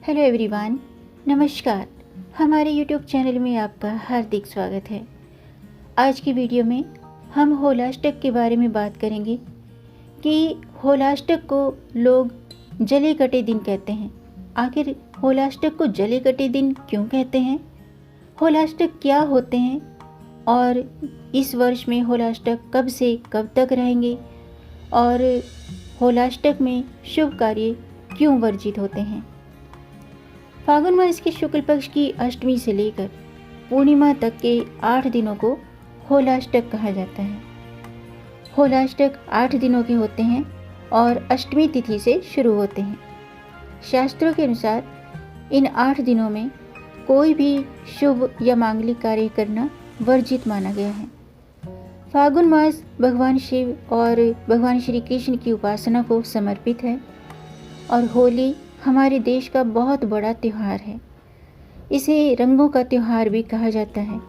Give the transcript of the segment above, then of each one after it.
Hello everyone, नमस्कार। हमारे YouTube channel में आपका हार्दिक स्वागत है। आज की वीडियो में हम होलाष्टक के बारे में बात करेंगे कि होलाष्टक को लोग जले कटे दिन कहते हैं। आखिर होलाष्टक को जले कटे दिन क्यों कहते हैं, होलाष्टक क्या होते हैं और इस वर्ष में होलाष्टक कब से कब तक रहेंगे और होलाष्टक में शुभ कार्य क्यों वर्जित होते हैं। फागुन मास के शुक्ल पक्ष की अष्टमी से लेकर पूर्णिमा तक के 8 दिनों को होलाष्टक कहा जाता है। होलाष्टक 8 दिनों के होते हैं और अष्टमी तिथि से शुरू होते हैं। शास्त्रों के अनुसार इन 8 दिनों में कोई भी शुभ या मांगलिक कार्य करना वर्जित माना गया है। फागुन मास भगवान शिव और भगवान श्री कृष्ण की उपासना को समर्पित है और होली हमारे देश का बहुत बड़ा त्यौहार है। इसे रंगों का त्यौहार भी कहा जाता है।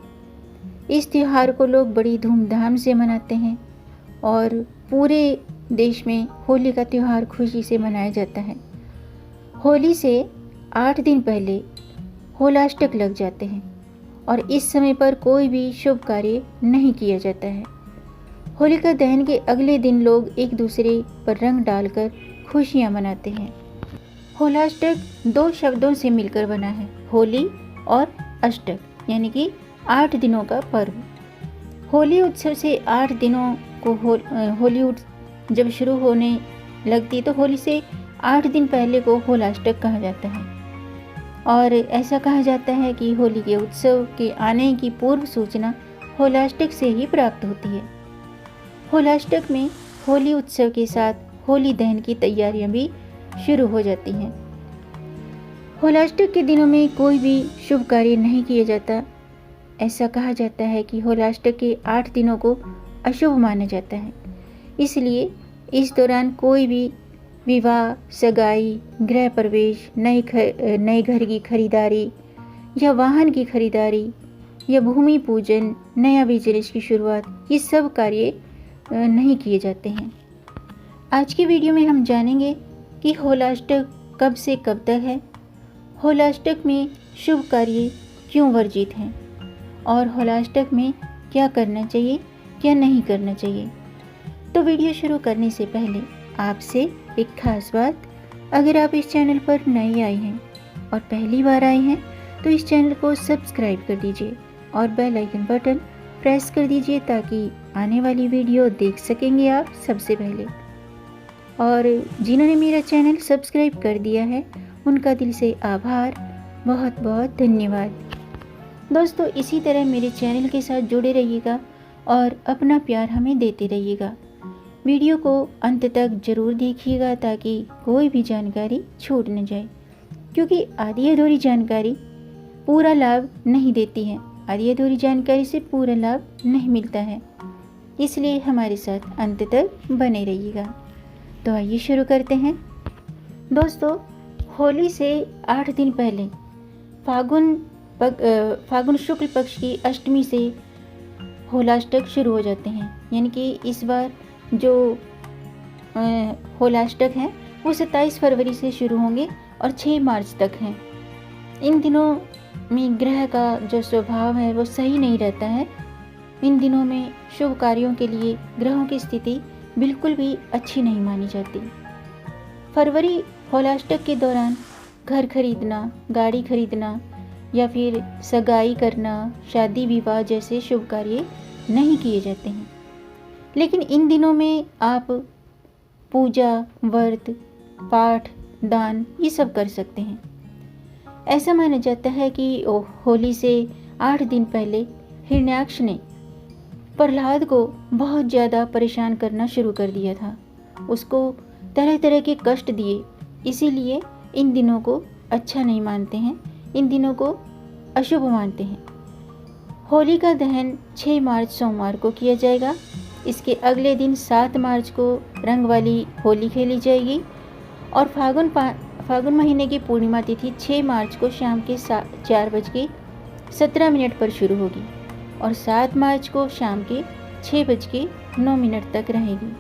इस त्यौहार को लोग बड़ी धूमधाम से मनाते हैं और पूरे देश में होली का त्यौहार खुशी से मनाया जाता है। होली से 8 दिन पहले होलाष्टक लग जाते हैं और इस समय पर कोई भी शुभ कार्य नहीं किया जाता है। होलिका दहन के अगले दिन लोग एक दूसरे पर रंग डालकर खुशियाँ मनाते हैं। होलाष्टक 2 शब्दों से मिलकर बना है, होली और अष्टक, यानी कि 8 दिनों का पर्व। होली उत्सव से 8 दिनों को होली जब शुरू होने लगती तो होली से 8 दिन पहले को होलाष्टक कहा जाता है और ऐसा कहा जाता है कि होली के उत्सव के आने की पूर्व सूचना होलाष्टक से ही प्राप्त होती है। होलाष्टक में होली उत्सव के साथ होली दहन की तैयारियां भी शुरू हो जाती हैं। होलाष्टक के दिनों में कोई भी शुभ कार्य नहीं किया जाता। ऐसा कहा जाता है कि होलाष्टक के 8 दिनों को अशुभ माना जाता है, इसलिए इस दौरान कोई भी विवाह, सगाई, गृह प्रवेश, नए घर की खरीदारी या वाहन की खरीदारी या भूमि पूजन, नया बिजनेस की शुरुआत, ये सब कार्य नहीं किए जाते हैं। आज की वीडियो में हम जानेंगे कि होलाष्टक कब से कब तक है, होलाष्टक में शुभ कार्य क्यों वर्जित हैं और होलाष्टक में क्या करना चाहिए, क्या नहीं करना चाहिए। तो वीडियो शुरू करने से पहले आपसे एक खास बात, अगर आप इस चैनल पर नए आए हैं और पहली बार आए हैं तो इस चैनल को सब्सक्राइब कर दीजिए और बेल आइकन बटन प्रेस कर दीजिए ताकि आने वाली वीडियो देख सकेंगे आप सबसे पहले। और जिन्होंने मेरा चैनल सब्सक्राइब कर दिया है उनका दिल से आभार, बहुत बहुत धन्यवाद। दोस्तों, इसी तरह मेरे चैनल के साथ जुड़े रहिएगा और अपना प्यार हमें देते रहिएगा। वीडियो को अंत तक जरूर देखिएगा ताकि कोई भी जानकारी छूट न जाए, क्योंकि आधी अधूरी जानकारी पूरा लाभ नहीं देती है। आधी अधूरी जानकारी से पूरा लाभ नहीं मिलता है, इसलिए हमारे साथ अंत तक बने रहिएगा। तो आइए शुरू करते हैं। दोस्तों, होली से 8 दिन पहले फागुन शुक्ल पक्ष की अष्टमी से होलाष्टक शुरू हो जाते हैं, यानी कि इस बार जो होलाष्टक हैं वो 27 फरवरी से शुरू होंगे और 6 मार्च तक हैं। इन दिनों में ग्रह का जो स्वभाव है वो सही नहीं रहता है। इन दिनों में शुभ कार्यों के लिए ग्रहों की स्थिति बिल्कुल भी अच्छी नहीं मानी जाती। फरवरी होलाष्टक के दौरान घर खरीदना, गाड़ी खरीदना या फिर सगाई करना, शादी विवाह जैसे शुभ कार्य नहीं किए जाते हैं। लेकिन इन दिनों में आप पूजा, व्रत, पाठ, दान ये सब कर सकते हैं। ऐसा माना जाता है कि होली से 8 दिन पहले हिरण्याक्ष ने प्रहलाद को बहुत ज़्यादा परेशान करना शुरू कर दिया था, उसको तरह तरह के कष्ट दिए, इसीलिए इन दिनों को अच्छा नहीं मानते हैं, इन दिनों को अशुभ मानते हैं। होली का दहन 6 मार्च सोमवार को किया जाएगा। इसके अगले दिन 7 मार्च को रंग वाली होली खेली जाएगी और फागुन महीने की पूर्णिमा तिथि 6 मार्च को शाम के 4:17 पर शुरू होगी और 7 मार्च को शाम के 6:09 तक रहेगी।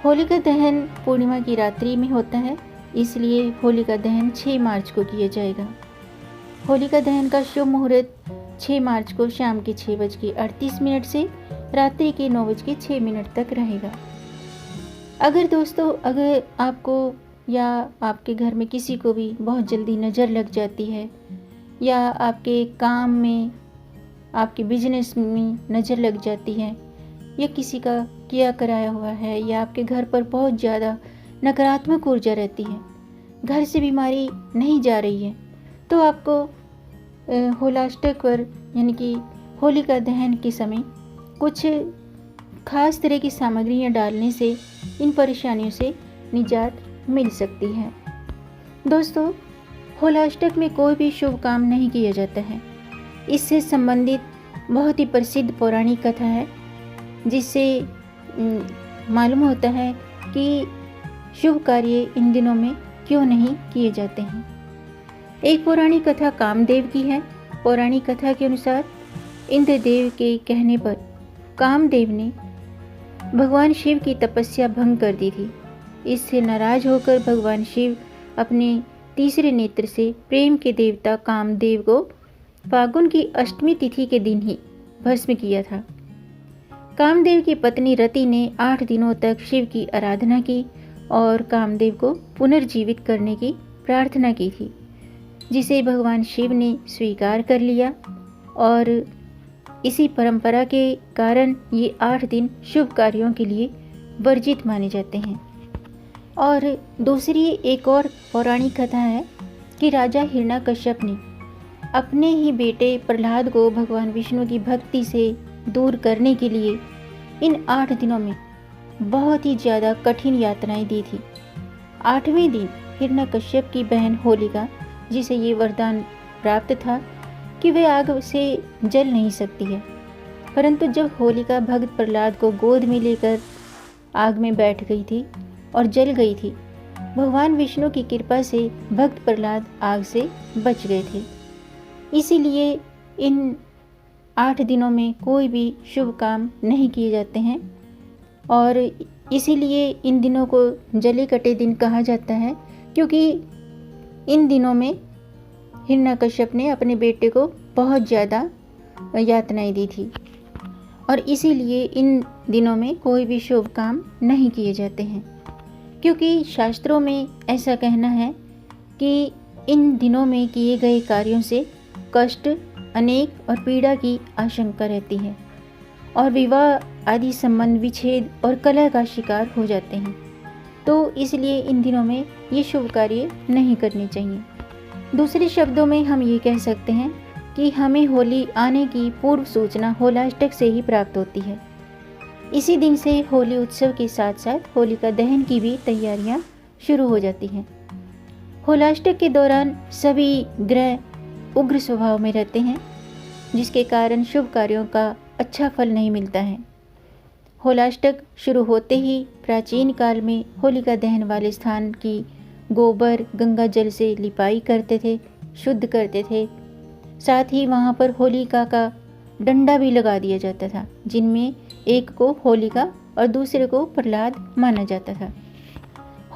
होलिका दहन पूर्णिमा की रात्रि में होता है इसलिए होलिका दहन 6 मार्च को किया जाएगा। होलिका दहन का शुभ मुहूर्त 6 मार्च को शाम के 6:38 से रात्रि के 9:06 तक रहेगा। अगर दोस्तों, अगर आपको या आपके घर में किसी को भी बहुत जल्दी नज़र लग जाती है, या आपके काम में, आपके बिजनेस में नज़र लग जाती है, या किसी का किया कराया हुआ है, या आपके घर पर बहुत ज़्यादा नकारात्मक ऊर्जा रहती है, घर से बीमारी नहीं जा रही है, तो आपको होलाष्टक पर यानी कि होलिका दहन के समय कुछ खास तरह की सामग्रियाँ डालने से इन परेशानियों से निजात मिल सकती है। दोस्तों, होलाष्टक में कोई भी शुभ काम नहीं किया जाता है। इससे संबंधित बहुत ही प्रसिद्ध पौराणिक कथा है, जिससे मालूम होता है कि शुभ कार्य इन दिनों में क्यों नहीं किए जाते हैं। एक पौराणिक कथा कामदेव की है। पौराणिक कथा के अनुसार इंद्रदेव के कहने पर कामदेव ने भगवान शिव की तपस्या भंग कर दी थी। इससे नाराज होकर भगवान शिव अपने तीसरे नेत्र से प्रेम के देवता कामदेव को फागुन की अष्टमी तिथि के दिन ही भस्म किया था। कामदेव की पत्नी रति ने 8 दिनों तक शिव की आराधना की और कामदेव को पुनर्जीवित करने की प्रार्थना की थी, जिसे भगवान शिव ने स्वीकार कर लिया और इसी परंपरा के कारण ये 8 दिन शुभ कार्यों के लिए वर्जित माने जाते हैं। और दूसरी एक और पौराणिक कथा है कि राजा हिरण्यकश्यप ने अपने ही बेटे प्रहलाद को भगवान विष्णु की भक्ति से दूर करने के लिए इन 8 दिनों में बहुत ही ज़्यादा कठिन यातनाएं दी थी। 8वें दिन हिरण्यकश्यप की बहन होलिका, जिसे ये वरदान प्राप्त था कि वह आग से जल नहीं सकती है, परंतु जब होलिका भक्त प्रहलाद को गोद में लेकर आग में बैठ गई थी और जल गई थी, भगवान विष्णु की कृपा से भक्त प्रहलाद आग से बच गए थे। इसीलिए इन 8 दिनों में कोई भी शुभ काम नहीं किए जाते हैं और इसीलिए इन दिनों को जले कटे दिन कहा जाता है, क्योंकि इन दिनों में हिरण्यकश्यप ने अपने बेटे को बहुत ज़्यादा यातनाएं दी थी और इसीलिए इन दिनों में कोई भी शुभ काम नहीं किए जाते हैं, क्योंकि शास्त्रों में ऐसा कहना है कि इन दिनों में किए गए कार्यों से कष्ट, अनेक और पीड़ा की आशंका रहती है और विवाह आदि संबंध विच्छेद और कलह का शिकार हो जाते हैं। तो इसलिए इन दिनों में ये शुभ कार्य नहीं करने चाहिए। दूसरे शब्दों में हम ये कह सकते हैं कि हमें होली आने की पूर्व सूचना होलाष्टक से ही प्राप्त होती है। इसी दिन से होली उत्सव के साथ साथ होलिका दहन की भी तैयारियां शुरू हो जाती हैं। होलाष्टक के दौरान सभी ग्रह उग्र स्वभाव में रहते हैं, जिसके कारण शुभ कार्यों का अच्छा फल नहीं मिलता है। होलाष्टक शुरू होते ही प्राचीन काल में होलिका दहन वाले स्थान की गोबर गंगा जल से लिपाई करते थे, शुद्ध करते थे। साथ ही वहाँ पर होलिका का डंडा भी लगा दिया जाता था, जिनमें एक को होलिका और दूसरे को प्रहलाद माना जाता था।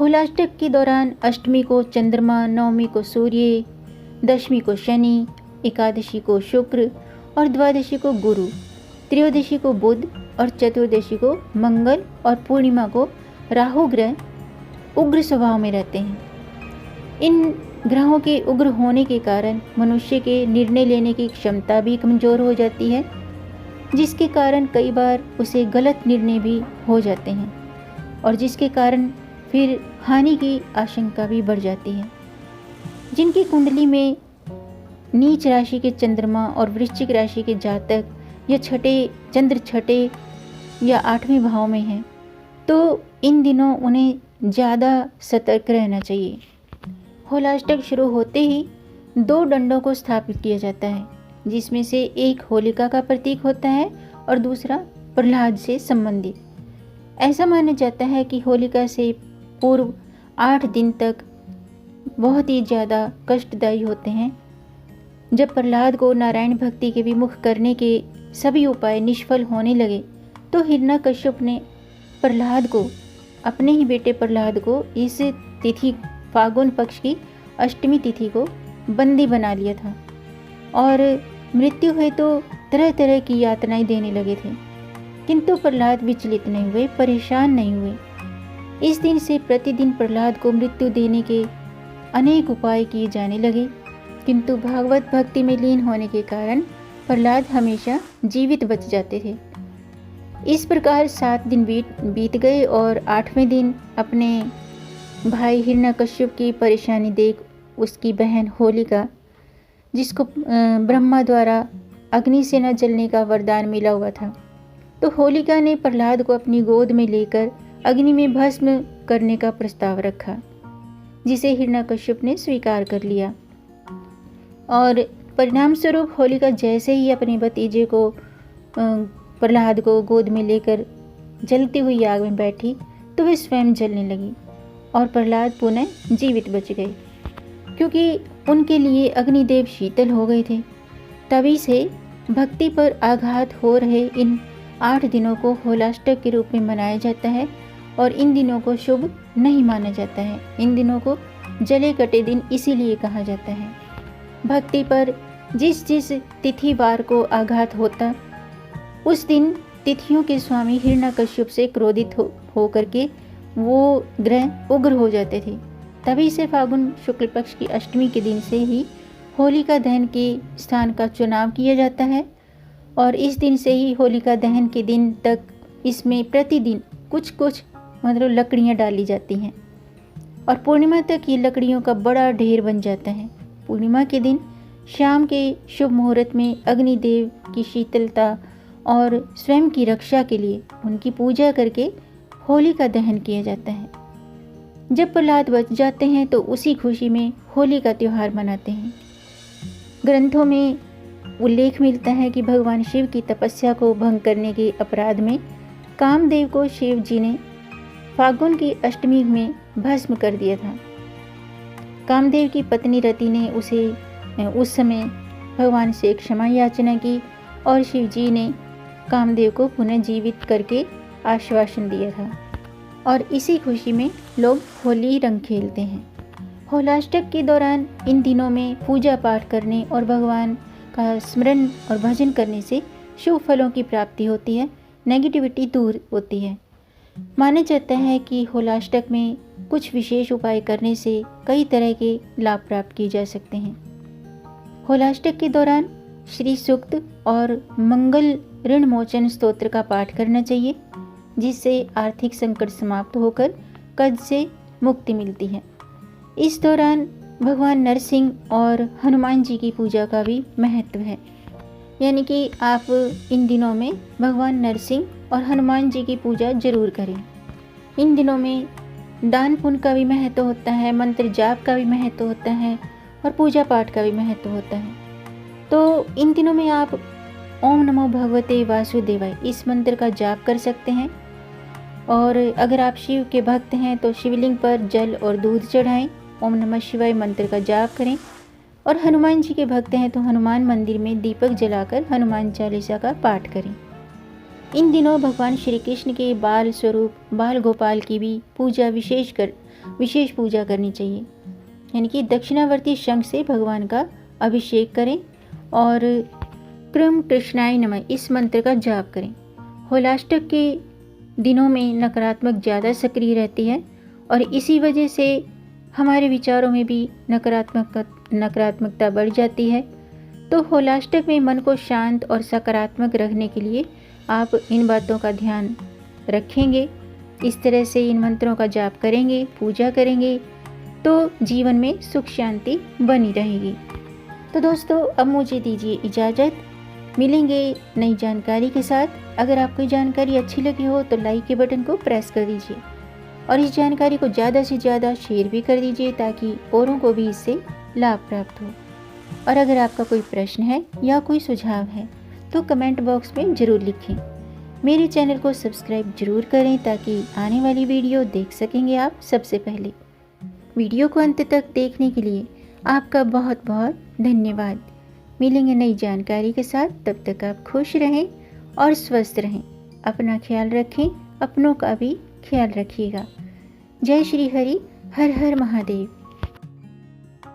होलाष्टक के दौरान अष्टमी को चंद्रमा, नवमी को सूर्य, दशमी को शनि, एकादशी को शुक्र और द्वादशी को गुरु, त्रयोदशी को बुध और चतुर्दशी को मंगल और पूर्णिमा को राहु ग्रह उग्र स्वभाव में रहते हैं। इन ग्रहों के उग्र होने के कारण मनुष्य के निर्णय लेने की क्षमता भी कमज़ोर हो जाती है, जिसके कारण कई बार उसे गलत निर्णय भी हो जाते हैं और जिसके कारण फिर हानि की आशंका भी बढ़ जाती है। जिनकी कुंडली में नीच राशि के चंद्रमा और वृश्चिक राशि के जातक या छठे या 8वें भाव में हैं, तो इन दिनों उन्हें ज़्यादा सतर्क रहना चाहिए। होलाष्टक शुरू होते ही 2 डंडों को स्थापित किया जाता है, जिसमें से एक होलिका का प्रतीक होता है और दूसरा प्रहलाद से संबंधित। ऐसा माना जाता है कि होलिका से पूर्व 8 दिन तक बहुत ही ज़्यादा कष्टदायी होते हैं। जब प्रहलाद को नारायण भक्ति के विमुख करने के सभी उपाय निष्फल होने लगे, तो हिरण्यकश्यप ने प्रहलाद को, अपने ही बेटे प्रहलाद को इस तिथि फागुन पक्ष की अष्टमी तिथि को बंदी बना लिया था और मृत्यु हुए तो तरह तरह की यातनाएं देने लगे थे। किंतु प्रहलाद विचलित नहीं हुए, परेशान नहीं हुए। इस दिन से प्रतिदिन प्रहलाद को मृत्यु देने के अनेक उपाय किए जाने लगे, किंतु भागवत भक्ति में लीन होने के कारण प्रहलाद हमेशा जीवित बच जाते थे। इस प्रकार 7 दिन बीत गए और 8वें दिन अपने भाई हिरण्यकश्यप की परेशानी देख उसकी बहन होलिका, जिसको ब्रह्मा द्वारा अग्नि से न जलने का वरदान मिला हुआ था, तो होलिका ने प्रहलाद को अपनी गोद में लेकर अग्नि में भस्म करने का प्रस्ताव रखा, जिसे हिरण्यकश्यप ने स्वीकार कर लिया। और परिणाम स्वरूप होलिका जैसे ही अपने भतीजे को प्रहलाद को गोद में लेकर जलती हुई आग में बैठी तो वे स्वयं जलने लगी और प्रहलाद पुनः जीवित बच गए, क्योंकि उनके लिए अग्निदेव शीतल हो गए थे। तभी से भक्ति पर आघात हो रहे इन 8 दिनों को होलाष्टक के रूप में मनाया जाता है और इन दिनों को शुभ नहीं माना जाता है। इन दिनों को जले कटे दिन इसीलिए कहा जाता है। भक्ति पर जिस जिस तिथिवार को आघात होता, उस दिन तिथियों के स्वामी हिरण्यकश्यप से क्रोधित हो करके वो ग्रह उग्र हो जाते थे। तभी से फागुन शुक्ल पक्ष की अष्टमी के दिन से ही होलिका दहन के स्थान का चुनाव किया जाता है और इस दिन से ही होलिका दहन के दिन तक इसमें प्रतिदिन कुछ कुछ मतलब लकड़ियाँ डाली जाती हैं और पूर्णिमा तक ये लकड़ियों का बड़ा ढेर बन जाता है। पूर्णिमा के दिन शाम के शुभ मुहूर्त में अग्निदेव की शीतलता और स्वयं की रक्षा के लिए उनकी पूजा करके होली का दहन किया जाता है। जब प्रहलाद बच जाते हैं तो उसी खुशी में होली का त्यौहार मनाते हैं। ग्रंथों में उल्लेख मिलता है कि भगवान शिव की तपस्या को भंग करने के अपराध में कामदेव को शिव जी ने फागुन की अष्टमी में भस्म कर दिया था। कामदेव की पत्नी रति ने उस समय भगवान से क्षमा याचना की और शिव जी ने कामदेव को पुनः जीवित करके आश्वासन दिया था और इसी खुशी में लोग होली रंग खेलते हैं। होलाष्टक के दौरान इन दिनों में पूजा पाठ करने और भगवान का स्मरण और भजन करने से शुभ फलों की प्राप्ति होती है, नेगेटिविटी दूर होती है। माना जाता है कि होलाष्टक में कुछ विशेष उपाय करने से कई तरह के लाभ प्राप्त किए जा सकते हैं। होलाष्टक के दौरान श्री सूक्त और मंगल ऋण मोचन स्तोत्र का पाठ करना चाहिए, जिससे आर्थिक संकट समाप्त होकर कर्ज से मुक्ति मिलती है। इस दौरान भगवान नरसिंह और हनुमान जी की पूजा का भी महत्व है, यानी कि आप इन दिनों में भगवान नरसिंह और हनुमान जी की पूजा जरूर करें। इन दिनों में दान पुण्य का भी महत्व होता है, मंत्र जाप का भी महत्व होता है और पूजा पाठ का भी महत्व होता है। तो इन दिनों में आप ओम नमो भगवते वासुदेवाय इस मंत्र का जाप कर सकते हैं और अगर आप शिव के भक्त हैं तो शिवलिंग पर जल और दूध चढ़ाएं, ओम नमः शिवाय मंत्र का जाप करें और हनुमान जी के भक्त हैं तो हनुमान मंदिर में दीपक जलाकर हनुमान चालीसा का पाठ करें। इन दिनों भगवान श्री कृष्ण के बाल स्वरूप बाल गोपाल की भी पूजा विशेष पूजा करनी चाहिए, यानी कि दक्षिणावर्ती शंख से भगवान का अभिषेक करें और कृम कृष्णाय नमः इस मंत्र का जाप करें। होलाष्टक के दिनों में नकारात्मक ज़्यादा सक्रिय रहती है और इसी वजह से हमारे विचारों में भी नकारात्मकता बढ़ जाती है। तो होलाष्टक में मन को शांत और सकारात्मक रखने के लिए आप इन बातों का ध्यान रखेंगे, इस तरह से इन मंत्रों का जाप करेंगे, पूजा करेंगे तो जीवन में सुख शांति बनी रहेगी। तो दोस्तों अब मुझे दीजिए इजाज़त, मिलेंगे नई जानकारी के साथ। अगर आपको जानकारी अच्छी लगी हो तो लाइक के बटन को प्रेस कर दीजिए और इस जानकारी को ज़्यादा से ज़्यादा शेयर भी कर दीजिए ताकि औरों को भी इससे लाभ प्राप्त हो। और अगर आपका कोई प्रश्न है या कोई सुझाव है तो कमेंट बॉक्स में ज़रूर लिखें। मेरे चैनल को सब्सक्राइब जरूर करें ताकि आने वाली वीडियो देख सकेंगे आप सबसे पहले। वीडियो को अंत तक देखने के लिए आपका बहुत बहुत धन्यवाद। मिलेंगे नई जानकारी के साथ, तब तक आप खुश रहें और स्वस्थ रहें। अपना ख्याल रखें, अपनों का भी ख्याल रखिएगा। जय श्री हरि, हर हर महादेव।